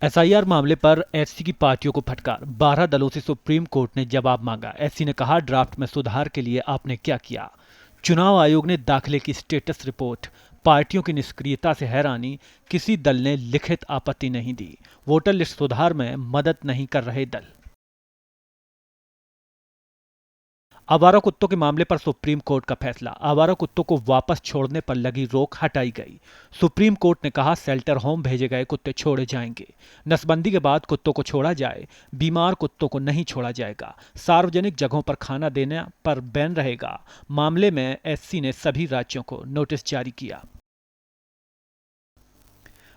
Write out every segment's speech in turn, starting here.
SIR मामले पर SC की पार्टियों को फटकार, 12 दलों से सुप्रीम कोर्ट ने जवाब मांगा। एससी ने कहा, ड्राफ्ट में सुधार के लिए आपने क्या किया। चुनाव आयोग ने दाखिले की स्टेटस रिपोर्ट, पार्टियों की निष्क्रियता से हैरानी, किसी दल ने लिखित आपत्ति नहीं दी। वोटर लिस्ट सुधार में मदद नहीं कर रहे दल। आवारा कुत्तों के मामले पर सुप्रीम कोर्ट का फैसला, आवारा कुत्तों को वापस छोड़ने पर लगी रोक हटाई गई। सुप्रीम कोर्ट ने कहा, शेल्टर होम भेजे गए कुत्ते छोड़े जाएंगे। नसबंदी के बाद कुत्तों को छोड़ा जाए, बीमार कुत्तों को नहीं छोड़ा जाएगा। सार्वजनिक जगहों पर खाना देने पर बैन रहेगा। मामले में एससी ने सभी राज्यों को नोटिस जारी किया।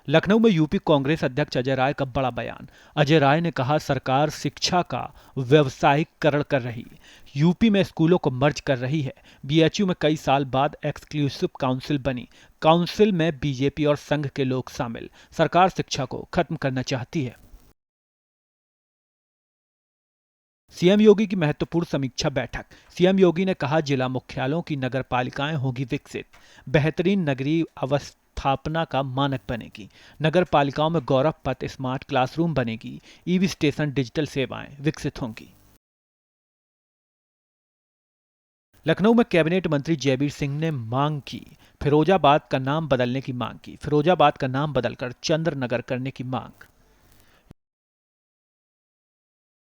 लखनऊ में यूपी कांग्रेस अध्यक्ष अजय राय का बड़ा बयान। अजय राय ने कहा, सरकार शिक्षा का व्यावसायिकरण कर रही, यूपी में स्कूलों को मर्ज कर रही है। बीएचयू में कई साल बाद एक्सक्लूसिव काउंसिल बनी, काउंसिल में बीजेपी और संघ के लोग शामिल। सरकार शिक्षा को खत्म करना चाहती है। सीएम योगी की महत्वपूर्ण समीक्षा बैठक। सीएम योगी ने कहा, जिला मुख्यालयों की नगर पालिकाएं होगी विकसित, बेहतरीन नगरीय अवस्थापना का मानक बनेगी। नगर पालिकाओं में गौरव पथ स्मार्ट क्लासरूम बनेगी, ईवी स्टेशन, डिजिटल सेवाएं विकसित होंगी। लखनऊ में कैबिनेट मंत्री जयवीर सिंह ने मांग की, फिरोजाबाद का नाम बदलने की मांग की, फिरोजाबाद का नाम बदलकर चंद्र नगर करने की मांग।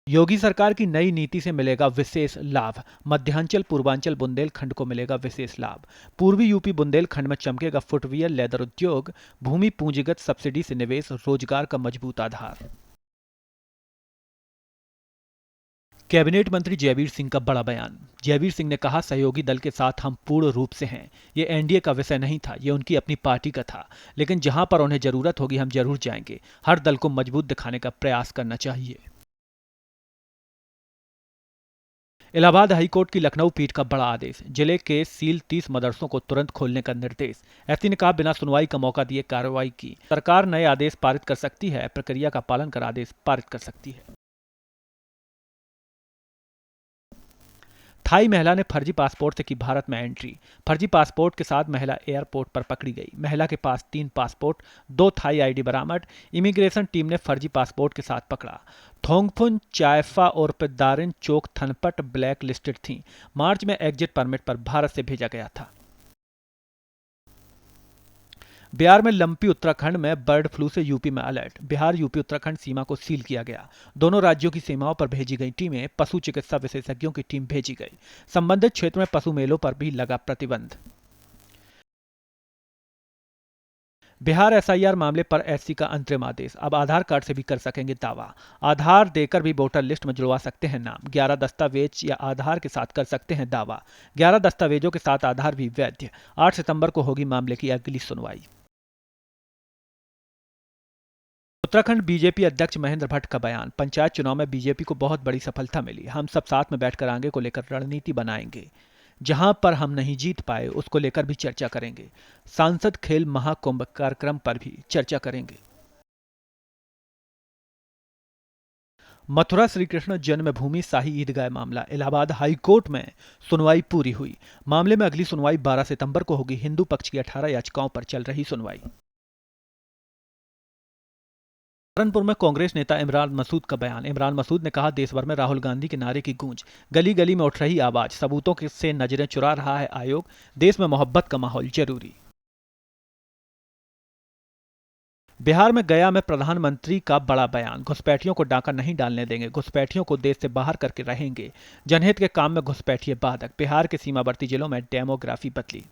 योगी सरकार की नई नीति से मिलेगा विशेष लाभ, मध्यांचल पूर्वांचल बुंदेलखंड को मिलेगा विशेष लाभ। पूर्वी यूपी बुंदेलखंड में चमकेगा फुटवियर लेदर उद्योग, भूमि पूंजीगत सब्सिडी से निवेश, रोजगार का मजबूत आधार। कैबिनेट मंत्री जयवीर सिंह का बड़ा बयान। जयवीर सिंह ने कहा, सहयोगी दल के साथ हम पूर्ण रूप से हैं। ये एनडीए का विषय नहीं था, ये उनकी अपनी पार्टी का था, लेकिन जहां पर उन्हें जरूरत होगी हम जरूर जाएंगे। हर दल को मजबूत दिखाने का प्रयास करना चाहिए। इलाहाबाद हाईकोर्ट की लखनऊ पीठ का बड़ा आदेश, जिले के सील 30 मदरसों को तुरंत खोलने का निर्देश। एससी ने कहा, बिना सुनवाई का मौका दिए कार्रवाई की। सरकार नए आदेश पारित कर सकती है, प्रक्रिया का पालन कर आदेश पारित कर सकती है। थाई महिला ने फर्जी पासपोर्ट से की भारत में एंट्री। फर्जी पासपोर्ट के साथ महिला एयरपोर्ट पर पकड़ी गई। महिला के पास 3 पासपोर्ट, 2 थाई आईडी बरामद। इमिग्रेशन टीम ने फर्जी पासपोर्ट के साथ पकड़ा। थोंगफुन चायफा और दारिन चोक थनपट ब्लैक लिस्टेड थी। मार्च में एग्जिट परमिट पर भारत से भेजा गया था। बिहार में लंपी, उत्तराखंड में बर्ड फ्लू से यूपी में अलर्ट। बिहार यूपी उत्तराखंड सीमा को सील किया गया। दोनों राज्यों की सीमाओं पर भेजी गई टीमें, पशु चिकित्सा विशेषज्ञों की टीम भेजी गई। संबंधित क्षेत्र में पशु मेलों पर भी लगा प्रतिबंध। बिहार एसआईआर मामले पर एससी का अंतरिम आदेश, अब आधार कार्ड से भी कर सकेंगे दावा। आधार देकर भी वोटर लिस्ट में जुड़वा सकते हैं नाम। 11 दस्तावेज या आधार के साथ कर सकते हैं दावा। 11 दस्तावेजों के साथ आधार भी वैध। 8 सितंबर को होगी मामले की अगली सुनवाई। उत्तराखंड बीजेपी अध्यक्ष महेंद्र भट्ट का बयान। पंचायत चुनाव में बीजेपी को बहुत बड़ी सफलता मिली। हम सब साथ में बैठकर आगे को लेकर रणनीति बनाएंगे। जहां पर हम नहीं जीत पाए उसको लेकर भी चर्चा करेंगे। सांसद खेल महाकुंभ कार्यक्रम पर भी चर्चा करेंगे। मथुरा श्री कृष्ण जन्मभूमि शाही ईदगाह मामला, इलाहाबाद हाईकोर्ट में सुनवाई पूरी हुई। मामले में अगली सुनवाई 12 सितंबर को होगी। हिंदू पक्ष की 18 याचिकाओं पर चल रही सुनवाई। सहारनपुर में कांग्रेस नेता इमरान मसूद का बयान। इमरान मसूद ने कहा, देश भर में राहुल गांधी के नारे की गूंज, गली गली में उठ रही आवाज, सबूतों से नजरें चुरा रहा है आयोग, देश में मोहब्बत का माहौल जरूरी। बिहार में गया में प्रधानमंत्री का बड़ा बयान। घुसपैठियों को डाका नहीं डालने देंगे, घुसपैठियों को देश से बाहर करके रहेंगे। जनहित के काम में घुसपैठिए बाधक। बिहार के सीमावर्ती जिलों में डेमोग्राफी बदली।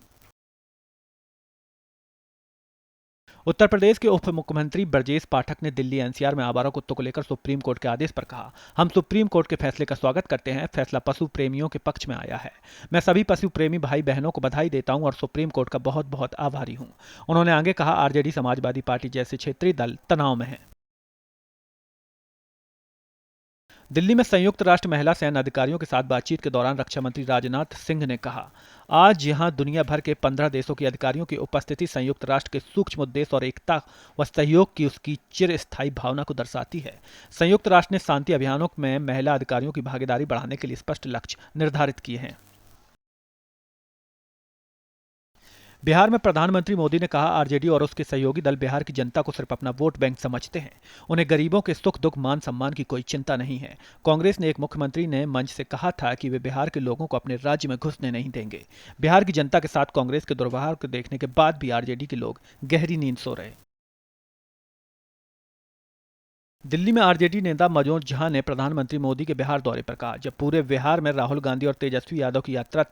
उत्तर प्रदेश के उप मुख्यमंत्री ब्रजेश पाठक ने दिल्ली एनसीआर में आवारा कुत्तों को लेकर सुप्रीम कोर्ट के आदेश पर कहा, हम सुप्रीम कोर्ट के फैसले का स्वागत करते हैं। फैसला पशु प्रेमियों के पक्ष में आया है। मैं सभी पशु प्रेमी भाई बहनों को बधाई देता हूं और सुप्रीम कोर्ट का बहुत बहुत आभारी हूं। उन्होंने आगे कहा, आरजेडी, समाजवादी पार्टी जैसे क्षेत्रीय दल तनाव में हैं। दिल्ली में संयुक्त राष्ट्र महिला सैन्य अधिकारियों के साथ बातचीत के दौरान रक्षा मंत्री राजनाथ सिंह ने कहा, आज यहां दुनिया भर के 15 देशों के अधिकारियों की उपस्थिति संयुक्त राष्ट्र के सूक्ष्म उद्देश्य और एकता व सहयोग की उसकी चिरस्थायी भावना को दर्शाती है। संयुक्त राष्ट्र ने शांति अभियानों में महिला अधिकारियों की भागीदारी बढ़ाने के लिए स्पष्ट लक्ष्य निर्धारित किए हैं। बिहार में प्रधानमंत्री मोदी ने कहा, आरजेडी और उसके सहयोगी दल बिहार की जनता को सिर्फ अपना वोट बैंक समझते हैं। उन्हें गरीबों के सुख दुख मान सम्मान की कोई चिंता नहीं है। कांग्रेस ने एक मुख्यमंत्री ने मंच से कहा था कि वे बिहार के लोगों को अपने राज्य में घुसने नहीं देंगे। बिहार की जनता के साथ कांग्रेस के दुर्व्यवहार को देखने के बाद भी आरजेडी के लोग गहरी नींद सो रहे। दिल्ली में आरजेडी नेता मनोज झा ने प्रधानमंत्री मोदी के बिहार दौरे पर कहा, जब पूरे बिहार में राहुल गांधी और तेजस्वी यादव की यात्रा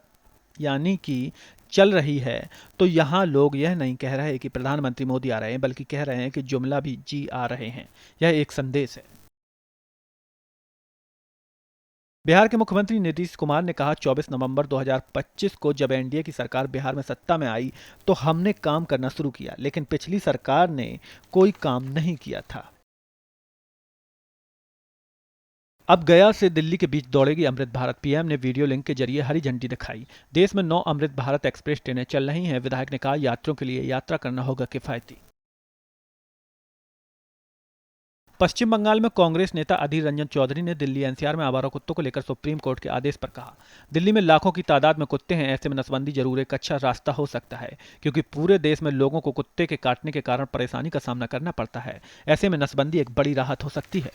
यानी कि चल रही है, तो यहां लोग यह नहीं कह रहे कि प्रधानमंत्री मोदी आ रहे हैं, बल्कि कह रहे हैं कि जुमला भी जी आ रहे हैं। यह एक संदेश है। बिहार के मुख्यमंत्री नीतीश कुमार ने कहा, 24 नवंबर 2025 को जब एनडीए की सरकार बिहार में सत्ता में आई तो हमने काम करना शुरू किया, लेकिन पिछली सरकार ने कोई काम नहीं किया था। अब गया से दिल्ली के बीच दौड़ेगी अमृत भारत। पीएम ने वीडियो लिंक के जरिए हरी झंडी दिखाई। देश में 9 अमृत भारत एक्सप्रेस ट्रेनें चल रही हैं। विधायक ने कहा, यात्रियों के लिए यात्रा करना होगा किफायती। पश्चिम बंगाल में कांग्रेस नेता अधीर रंजन चौधरी ने दिल्ली एनसीआर में आवारा कुत्तों को लेकर सुप्रीम कोर्ट के आदेश पर कहा, दिल्ली में लाखों की तादाद में कुत्ते हैं, ऐसे में नसबंदी जरूर एक अच्छा रास्ता हो सकता है, क्योंकि पूरे देश में लोगों को कुत्ते के काटने के कारण परेशानी का सामना करना पड़ता है। ऐसे में नसबंदी एक बड़ी राहत हो सकती है।